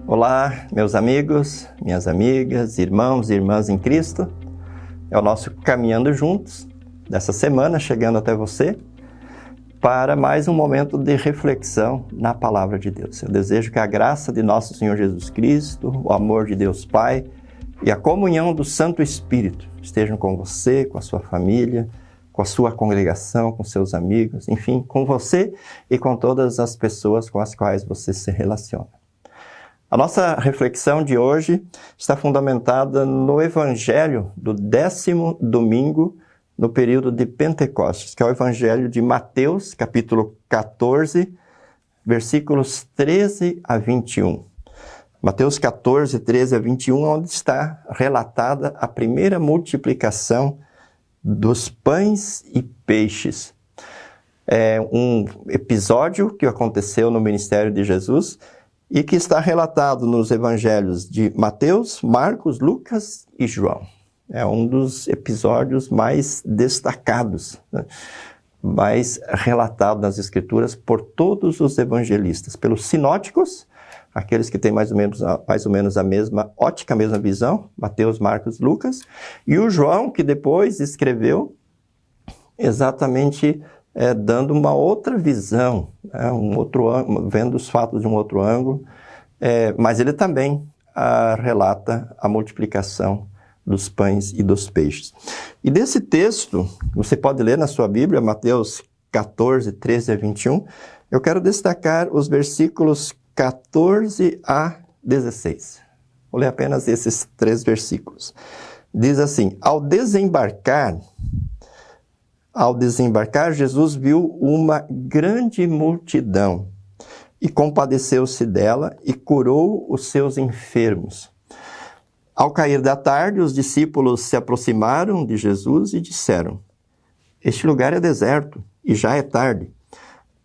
Olá, meus amigos, minhas amigas, irmãos e irmãs em Cristo. É o nosso Caminhando Juntos dessa semana, chegando até você, para mais um momento de reflexão na Palavra de Deus. Eu desejo que a graça de nosso Senhor Jesus Cristo, o amor de Deus Pai e a comunhão do Santo Espírito estejam com você, com a sua família, com a sua congregação, com seus amigos, enfim, com você e com todas as pessoas com as quais você se relaciona. A nossa reflexão de hoje está fundamentada no Evangelho do 10º domingo no período de Pentecostes, que é o Evangelho de Mateus, capítulo 14, versículos 13 a 21. Mateus 14, 13 a 21, onde está relatada a primeira multiplicação dos pães e peixes. É um episódio que aconteceu no ministério de Jesus e que está relatado nos evangelhos de Mateus, Marcos, Lucas e João. É um dos episódios mais destacados, né? Mais relatado nas Escrituras por todos os evangelistas, pelos sinóticos, aqueles que têm mais ou menos a mesma ótica, a mesma visão, Mateus, Marcos, Lucas, e o João, que depois escreveu exatamente dando uma outra visão, vendo os fatos de um outro ângulo, mas ele também relata a multiplicação dos pães e dos peixes. E desse texto, você pode ler na sua Bíblia, Mateus 14, 13 a 21, eu quero destacar os versículos 14 a 16. Vou ler apenas esses 3 versículos. Diz assim: Ao desembarcar, Jesus viu uma grande multidão e compadeceu-se dela e curou os seus enfermos. Ao cair da tarde, os discípulos se aproximaram de Jesus e disseram: Este lugar é deserto e já é tarde.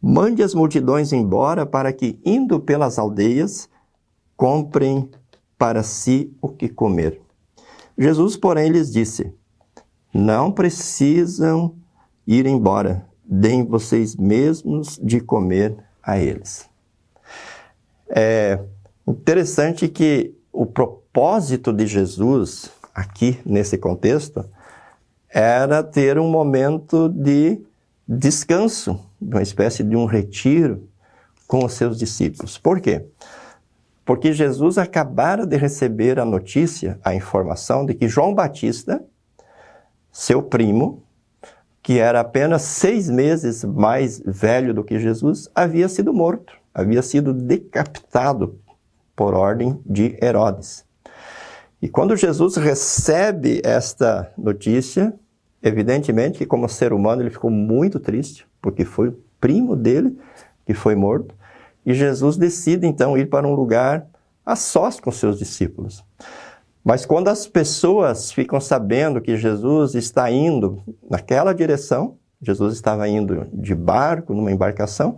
Mande as multidões embora para que, indo pelas aldeias, comprem para si o que comer. Jesus, porém, lhes disse: Não precisam ir embora, deem vocês mesmos de comer a eles. É interessante que o propósito de Jesus, aqui nesse contexto, era ter um momento de descanso, uma espécie de um retiro com os seus discípulos. Por quê? Porque Jesus acabara de receber a notícia, a informação de que João Batista, seu primo, que era apenas 6 meses mais velho do que Jesus, havia sido morto, havia sido decapitado por ordem de Herodes. E quando Jesus recebe esta notícia, evidentemente que como ser humano ele ficou muito triste, porque foi o primo dele que foi morto, e Jesus decide então ir para um lugar a sós com seus discípulos. Mas quando as pessoas ficam sabendo que Jesus está indo naquela direção, Jesus estava indo de barco, numa embarcação,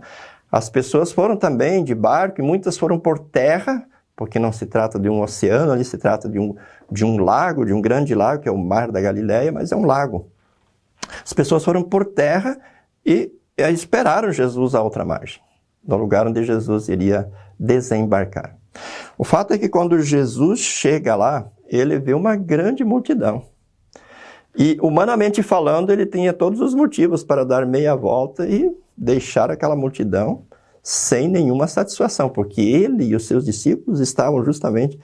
as pessoas foram também de barco e muitas foram por terra, porque não se trata de um oceano, ali se trata de um lago, de um grande lago, que é o Mar da Galileia, mas é um lago. As pessoas foram por terra e esperaram Jesus à outra margem, no lugar onde Jesus iria desembarcar. O fato é que quando Jesus chega lá, ele vê uma grande multidão. E, humanamente falando, ele tinha todos os motivos para dar meia volta e deixar aquela multidão sem nenhuma satisfação, porque ele e os seus discípulos estavam justamente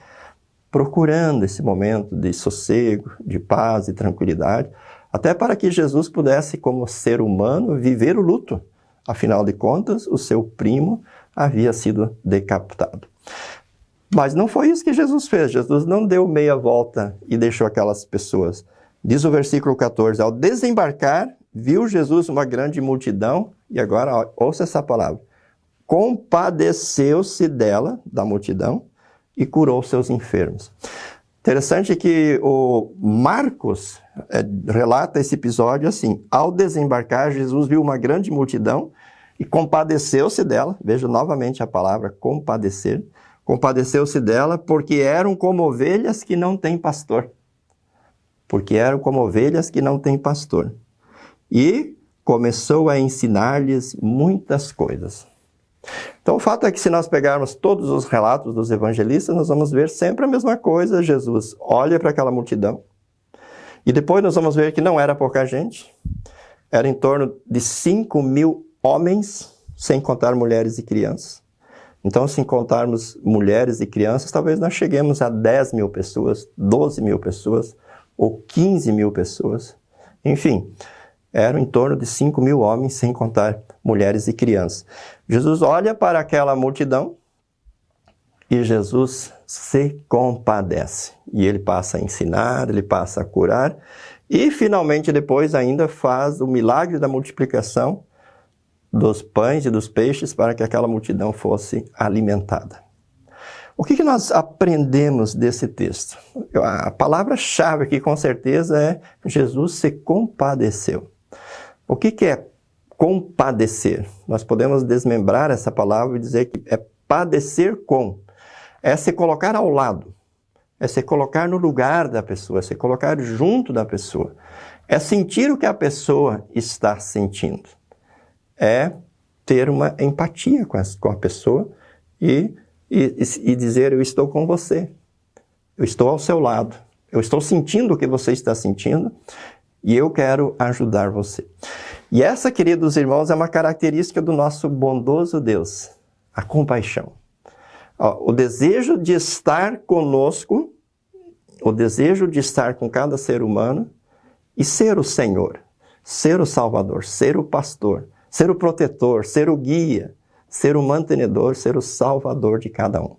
procurando esse momento de sossego, de paz e tranquilidade, até para que Jesus pudesse, como ser humano, viver o luto. Afinal de contas, o seu primo havia sido decapitado. Mas não foi isso que Jesus fez. Jesus não deu meia volta e deixou aquelas pessoas. Diz o versículo 14, ao desembarcar, viu Jesus uma grande multidão, e agora ouça essa palavra, compadeceu-se dela, da multidão, e curou seus enfermos. Interessante que o Marcos relata esse episódio assim, ao desembarcar, Jesus viu uma grande multidão e compadeceu-se dela, veja novamente a palavra compadecer, compadeceu-se dela porque eram como ovelhas que não têm pastor. Porque eram como ovelhas que não têm pastor. E começou a ensinar-lhes muitas coisas. Então, o fato é que se nós pegarmos todos os relatos dos evangelistas, nós vamos ver sempre a mesma coisa. Jesus olha para aquela multidão. E depois nós vamos ver que não era pouca gente. Era em torno de 5.000 homens, sem contar mulheres e crianças. Então, se contarmos mulheres e crianças, talvez nós cheguemos a 10.000 pessoas, 12.000 pessoas ou 15.000 pessoas. Enfim, eram em torno de 5.000 homens, sem contar mulheres e crianças. Jesus olha para aquela multidão e Jesus se compadece. E ele passa a ensinar, ele passa a curar e finalmente depois ainda faz o milagre da multiplicação dos pães e dos peixes para que aquela multidão fosse alimentada. O que nós aprendemos desse texto? A palavra-chave aqui com certeza é Jesus se compadeceu. O que é compadecer? Nós podemos desmembrar essa palavra e dizer que é padecer com. É se colocar ao lado. É se colocar no lugar da pessoa. É se colocar junto da pessoa. É sentir o que a pessoa está sentindo. É ter uma empatia com a pessoa e dizer, eu estou com você. Eu estou ao seu lado. Eu estou sentindo o que você está sentindo e eu quero ajudar você. E essa, queridos irmãos, é uma característica do nosso bondoso Deus, a compaixão. O desejo de estar conosco, o desejo de estar com cada ser humano e ser o Senhor, ser o Salvador, ser o pastor, ser o protetor, ser o guia, ser o mantenedor, ser o salvador de cada um.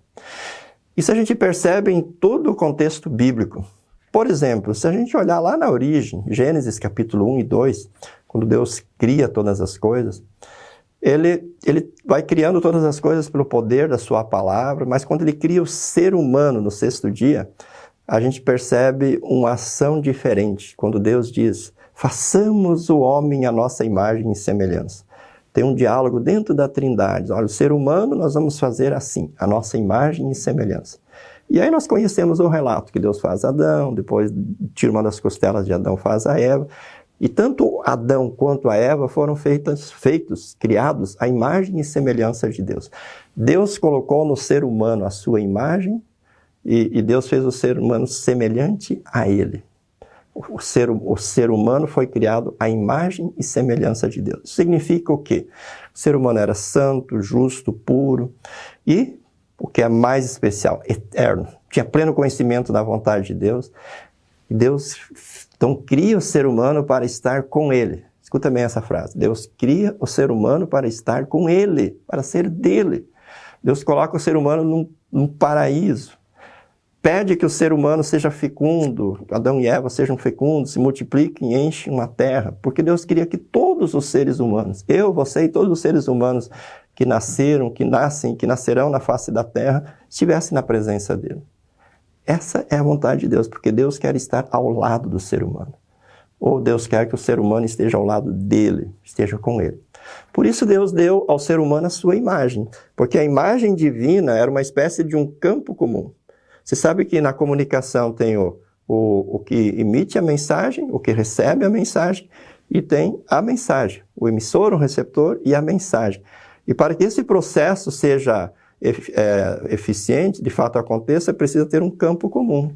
Isso a gente percebe em todo o contexto bíblico. Por exemplo, se a gente olhar lá na origem, Gênesis capítulo 1 e 2, quando Deus cria todas as coisas, ele vai criando todas as coisas pelo poder da sua palavra, mas quando ele cria o ser humano no sexto dia, a gente percebe uma ação diferente. Quando Deus diz, façamos o homem à nossa imagem e semelhança. Tem um diálogo dentro da Trindade. Olha, o ser humano nós vamos fazer assim, a nossa imagem e semelhança. E aí nós conhecemos o relato que Deus faz Adão, depois tira uma das costelas de Adão, faz a Eva. E tanto Adão quanto a Eva foram criados à imagem e semelhança de Deus. Deus colocou no ser humano a sua imagem e Deus fez o ser humano semelhante a ele. O ser humano foi criado à imagem e semelhança de Deus. Isso significa o quê? O ser humano era santo, justo, puro e, o que é mais especial, eterno. Tinha pleno conhecimento da vontade de Deus. E Deus, então, cria o ser humano para estar com ele. Escuta bem essa frase. Deus cria o ser humano para estar com ele, para ser dele. Deus coloca o ser humano num paraíso. Pede que o ser humano seja fecundo, Adão e Eva sejam fecundos, se multipliquem e enchem uma terra, porque Deus queria que todos os seres humanos, eu, você e todos os seres humanos que nasceram, que nascem, que nascerão na face da terra, estivessem na presença dele. Essa é a vontade de Deus, porque Deus quer estar ao lado do ser humano. Ou Deus quer que o ser humano esteja ao lado dele, esteja com ele. Por isso Deus deu ao ser humano a sua imagem, porque a imagem divina era uma espécie de um campo comum. Você sabe que na comunicação tem o que emite a mensagem, o que recebe a mensagem, e tem a mensagem, o emissor, o receptor e a mensagem. E para que esse processo seja eficiente, de fato aconteça, precisa ter um campo comum.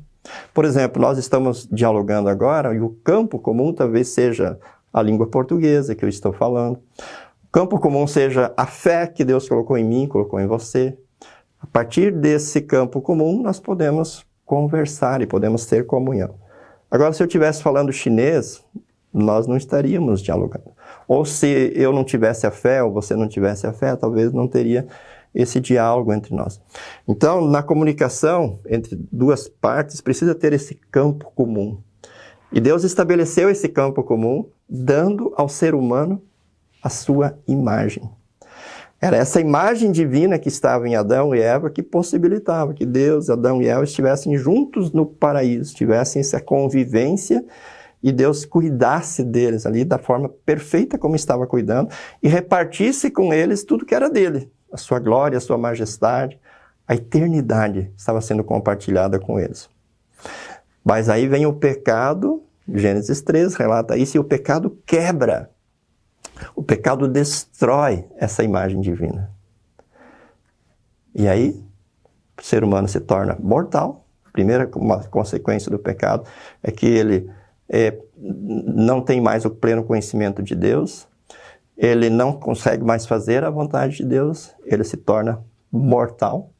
Por exemplo, nós estamos dialogando agora e o campo comum talvez seja a língua portuguesa que eu estou falando. O campo comum seja a fé que Deus colocou em mim, colocou em você. A partir desse campo comum, nós podemos conversar e podemos ter comunhão. Agora, se eu estivesse falando chinês, nós não estaríamos dialogando. Ou se eu não tivesse a fé, ou você não tivesse a fé, talvez não teria esse diálogo entre nós. Então, na comunicação entre duas partes, precisa ter esse campo comum. E Deus estabeleceu esse campo comum, dando ao ser humano a sua imagem. Era essa imagem divina que estava em Adão e Eva que possibilitava que Deus, Adão e Eva estivessem juntos no paraíso, tivessem essa convivência e Deus cuidasse deles ali da forma perfeita como estava cuidando e repartisse com eles tudo que era dele, a sua glória, a sua majestade, a eternidade estava sendo compartilhada com eles. Mas aí vem o pecado, Gênesis 3 relata isso, e o pecado quebra. O pecado destrói essa imagem divina. E aí, o ser humano se torna mortal. Primeira uma consequência do pecado é que ele não tem mais o pleno conhecimento de Deus, ele não consegue mais fazer a vontade de Deus, ele se torna mortal,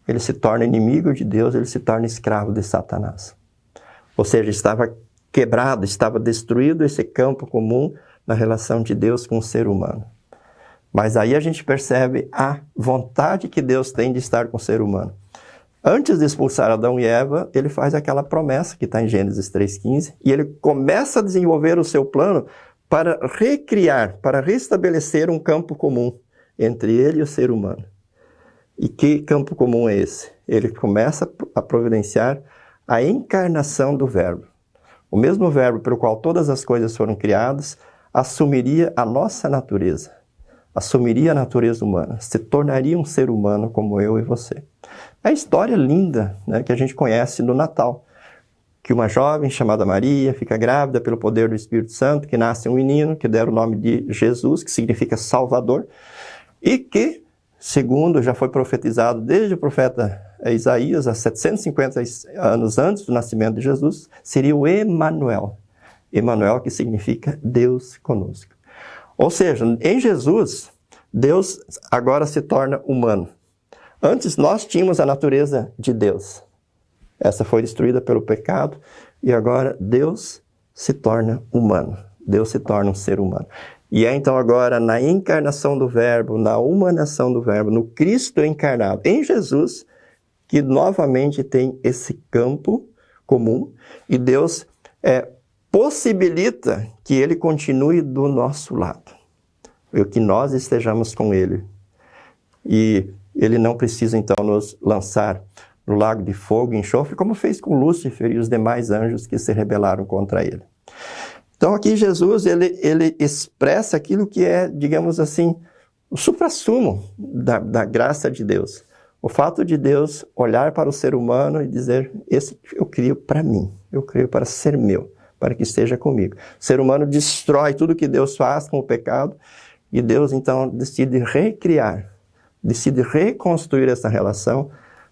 ele se torna inimigo de Deus, ele se torna escravo de Satanás. Ou seja, estava quebrado, estava destruído esse campo comum na relação de Deus com o ser humano. Mas aí a gente percebe a vontade que Deus tem de estar com o ser humano. Antes de expulsar Adão e Eva, ele faz aquela promessa que está em Gênesis 3,15, e ele começa a desenvolver o seu plano para recriar, para restabelecer um campo comum entre ele e o ser humano. E que campo comum é esse? Ele começa a providenciar a encarnação do Verbo. O mesmo Verbo pelo qual todas as coisas foram criadas, assumiria a nossa natureza, assumiria a natureza humana, se tornaria um ser humano como eu e você. É a história linda, né, que a gente conhece no Natal, que uma jovem chamada Maria fica grávida pelo poder do Espírito Santo, que nasce um menino, que deram o nome de Jesus, que significa Salvador, e que, segundo já foi profetizado desde o profeta Isaías, há 750 anos antes do nascimento de Jesus, seria o Emanuel. Emanuel, que significa Deus conosco. Ou seja, em Jesus, Deus agora se torna humano. Antes nós tínhamos a natureza de Deus. Essa foi destruída pelo pecado e agora Deus se torna humano. Deus se torna um ser humano. E é então agora na encarnação do Verbo, na humanação do Verbo, no Cristo encarnado, em Jesus, que novamente tem esse campo comum e Deus possibilita que ele continue do nosso lado. E que nós estejamos com ele. E ele não precisa, então, nos lançar no lago de fogo e enxofre, como fez com Lúcifer e os demais anjos que se rebelaram contra ele. Então, aqui Jesus, ele expressa aquilo que é, digamos assim, o suprassumo da graça de Deus. O fato de Deus olhar para o ser humano e dizer, esse eu crio para mim, eu crio para ser meu, para que esteja comigo. O ser humano destrói tudo que Deus faz com o pecado e Deus, então, decide recriar, decide reconstruir essa relação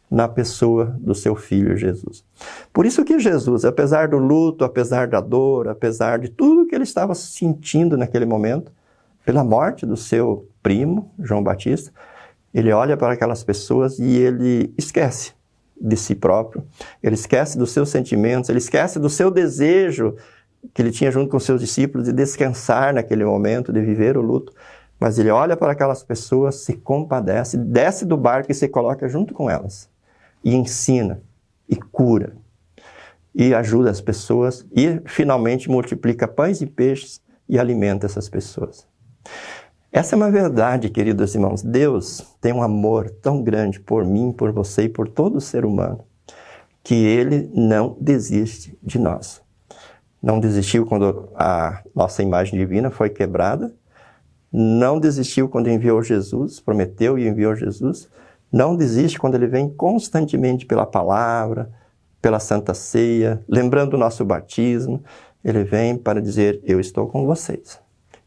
na pessoa do seu Filho Jesus. Por isso que Jesus, apesar do luto, apesar da dor, apesar de tudo que ele estava sentindo naquele momento, pela morte do seu primo, João Batista, ele olha para aquelas pessoas e ele esquece de si próprio, ele esquece dos seus sentimentos, ele esquece do seu desejo que ele tinha junto com seus discípulos de descansar naquele momento, de viver o luto. Mas ele olha para aquelas pessoas, se compadece, desce do barco e se coloca junto com elas. E ensina, e cura, e ajuda as pessoas, e finalmente multiplica pães e peixes e alimenta essas pessoas. Essa é uma verdade, queridos irmãos. Deus tem um amor tão grande por mim, por você e por todo ser humano, que ele não desiste de nós. Não desistiu quando a nossa imagem divina foi quebrada, não desistiu quando enviou Jesus, prometeu e enviou Jesus, não desiste quando ele vem constantemente pela palavra, pela Santa Ceia, lembrando o nosso batismo, ele vem para dizer, eu estou com vocês.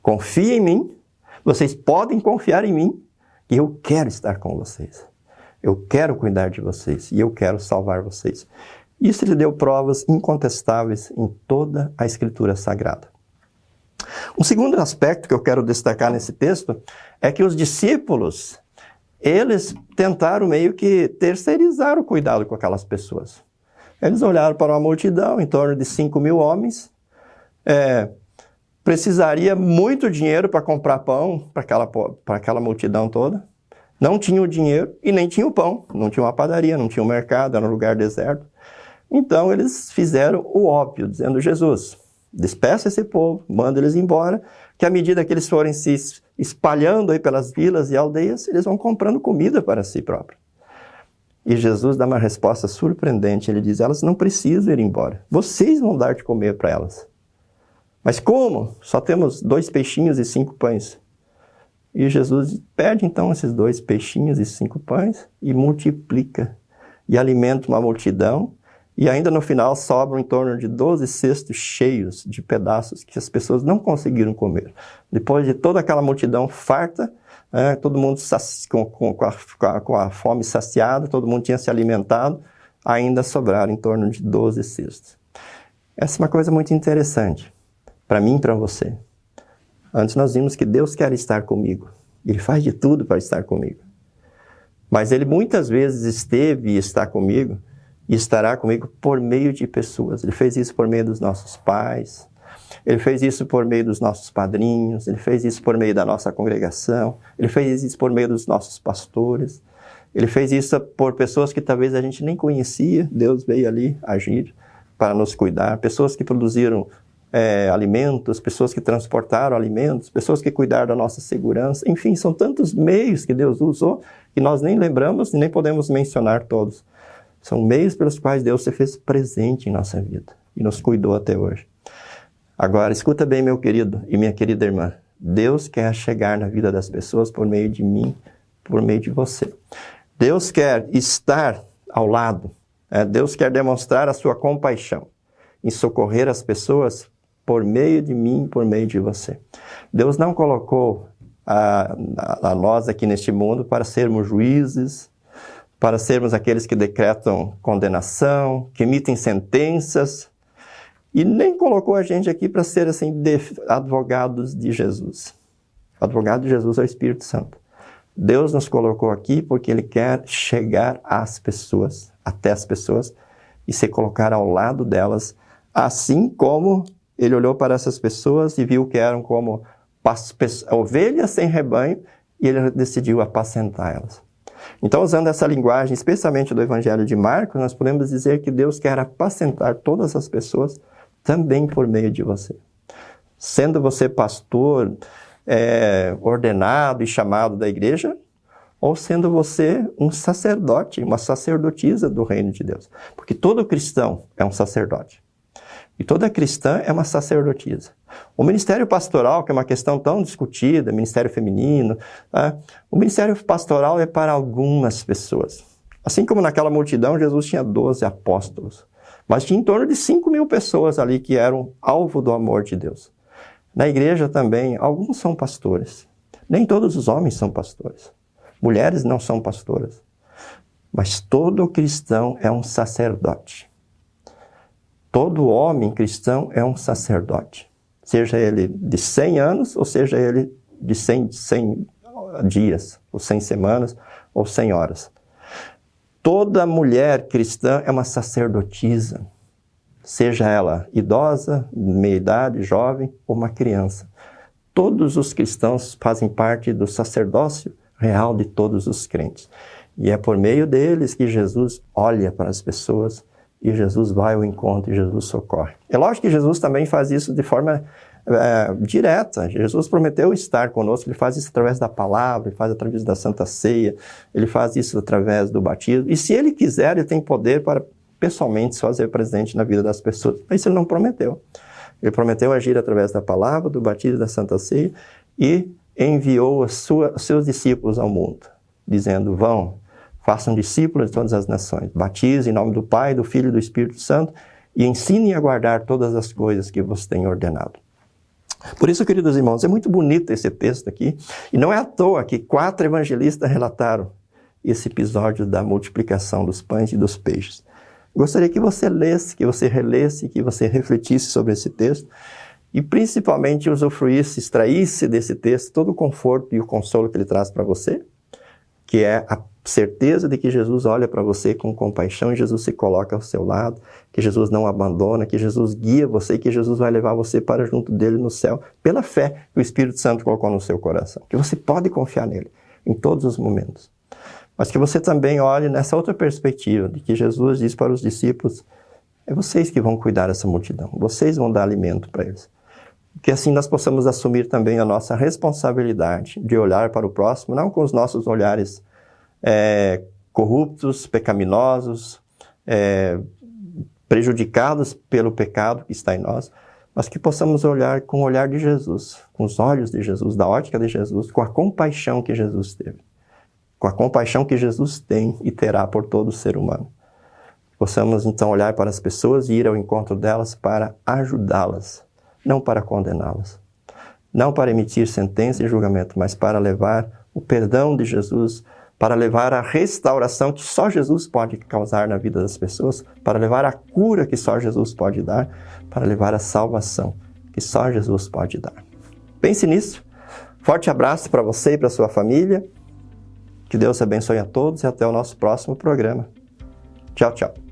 Confie em mim, vocês podem confiar em mim, e eu quero estar com vocês. Eu quero cuidar de vocês, e eu quero salvar vocês. Isso lhe deu provas incontestáveis em toda a Escritura Sagrada. Um segundo aspecto que eu quero destacar nesse texto é que os discípulos, eles tentaram meio que terceirizar o cuidado com aquelas pessoas. Eles olharam para uma multidão, em torno de 5.000 homens, precisaria muito dinheiro para comprar pão para aquela multidão toda. Não tinha o dinheiro e nem tinha o pão, não tinha uma padaria, não tinha um mercado, era um lugar deserto. Então eles fizeram o óbvio, dizendo, Jesus, despeça esse povo, manda eles embora, que à medida que eles forem se espalhando aí pelas vilas e aldeias, eles vão comprando comida para si próprios. E Jesus dá uma resposta surpreendente, ele diz, elas não precisam ir embora, vocês vão dar de comer para elas. Mas como? Só temos 2 peixinhos e 5 pães. E Jesus pede então esses 2 peixinhos e 5 pães e multiplica, e alimenta uma multidão, e ainda no final sobram em torno de 12 cestos cheios de pedaços que as pessoas não conseguiram comer. Depois de toda aquela multidão farta, todo mundo com a fome saciada, todo mundo tinha se alimentado, ainda sobraram em torno de 12 cestos. Essa é uma coisa muito interessante, para mim e para você. Antes nós vimos que Deus quer estar comigo, Ele faz de tudo para estar comigo. Mas Ele muitas vezes esteve e está comigo, e estará comigo por meio de pessoas. Ele fez isso por meio dos nossos pais, Ele fez isso por meio dos nossos padrinhos, Ele fez isso por meio da nossa congregação, Ele fez isso por meio dos nossos pastores, Ele fez isso por pessoas que talvez a gente nem conhecia. Deus veio ali agir para nos cuidar, pessoas que produziram alimentos, pessoas que transportaram alimentos, pessoas que cuidaram da nossa segurança. Enfim, são tantos meios que Deus usou que nós nem lembramos e nem podemos mencionar todos. São meios pelos quais Deus se fez presente em nossa vida e nos cuidou até hoje. Agora, escuta bem, meu querido e minha querida irmã. Deus quer chegar na vida das pessoas por meio de mim, por meio de você. Deus quer estar ao lado. Deus quer demonstrar a sua compaixão em socorrer as pessoas por meio de mim, por meio de você. Deus não colocou a nós aqui neste mundo para sermos juízes, para sermos aqueles que decretam condenação, que emitem sentenças, e nem colocou a gente aqui para ser assim, advogados de Jesus. O advogado de Jesus é o Espírito Santo. Deus nos colocou aqui porque Ele quer chegar às pessoas, até as pessoas, e se colocar ao lado delas, assim como Ele olhou para essas pessoas e viu que eram como ovelhas sem rebanho, e Ele decidiu apacentar elas. Então, usando essa linguagem, especialmente do Evangelho de Marcos, nós podemos dizer que Deus quer apacentar todas as pessoas também por meio de você. Sendo você pastor, ordenado e chamado da igreja, ou sendo você um sacerdote, uma sacerdotisa do reino de Deus. Porque todo cristão é um sacerdote. E toda cristã é uma sacerdotisa. O ministério pastoral, que é uma questão tão discutida, ministério feminino, o ministério pastoral é para algumas pessoas. Assim como naquela multidão, Jesus tinha 12 apóstolos. Mas tinha em torno de 5.000 pessoas ali que eram alvo do amor de Deus. Na igreja também, alguns são pastores. Nem todos os homens são pastores. Mulheres não são pastoras. Mas todo cristão é um sacerdote. Todo homem cristão é um sacerdote. Seja ele de 100 anos, ou seja ele de 100 dias, ou 100 semanas, ou 100 horas. Toda mulher cristã é uma sacerdotisa. Seja ela idosa, meia-idade, jovem ou uma criança. Todos os cristãos fazem parte do sacerdócio real de todos os crentes. E é por meio deles que Jesus olha para as pessoas e Jesus vai ao encontro e Jesus socorre. É lógico que Jesus também faz isso de forma direta. Jesus prometeu estar conosco, Ele faz isso através da palavra, Ele faz através da Santa Ceia, Ele faz isso através do batismo. E se Ele quiser, Ele tem poder para pessoalmente se fazer presente na vida das pessoas. Mas Ele não prometeu. Ele prometeu agir através da palavra, do batismo e da Santa Ceia e enviou os seus discípulos ao mundo, dizendo, vão, façam discípulos de todas as nações, batizem em nome do Pai, do Filho e do Espírito Santo e ensinem a guardar todas as coisas que vos tenho ordenado. Por isso, queridos irmãos, é muito bonito esse texto aqui, e não é à toa que 4 evangelistas relataram esse episódio da multiplicação dos pães e dos peixes. Gostaria que você lesse, que você relesse, que você refletisse sobre esse texto, e principalmente usufruísse, extraísse desse texto todo o conforto e o consolo que ele traz para você, que é a certeza de que Jesus olha para você com compaixão e Jesus se coloca ao seu lado, que Jesus não abandona, que Jesus guia você e que Jesus vai levar você para junto dele no céu, pela fé que o Espírito Santo colocou no seu coração, que você pode confiar nele em todos os momentos. Mas que você também olhe nessa outra perspectiva, de que Jesus diz para os discípulos, é vocês que vão cuidar dessa multidão, vocês vão dar alimento para eles. Que assim nós possamos assumir também a nossa responsabilidade de olhar para o próximo, não com os nossos olhares corruptos, pecaminosos, prejudicados pelo pecado que está em nós, mas que possamos olhar com o olhar de Jesus, com os olhos de Jesus, da ótica de Jesus, com a compaixão que Jesus teve, com a compaixão que Jesus tem e terá por todo ser humano. Possamos então olhar para as pessoas e ir ao encontro delas para ajudá-las, não para condená-las, não para emitir sentença e julgamento, mas para levar o perdão de Jesus, para levar a restauração que só Jesus pode causar na vida das pessoas, para levar a cura que só Jesus pode dar, para levar a salvação que só Jesus pode dar. Pense nisso. Forte abraço para você e para sua família. Que Deus abençoe a todos e até o nosso próximo programa. Tchau, tchau.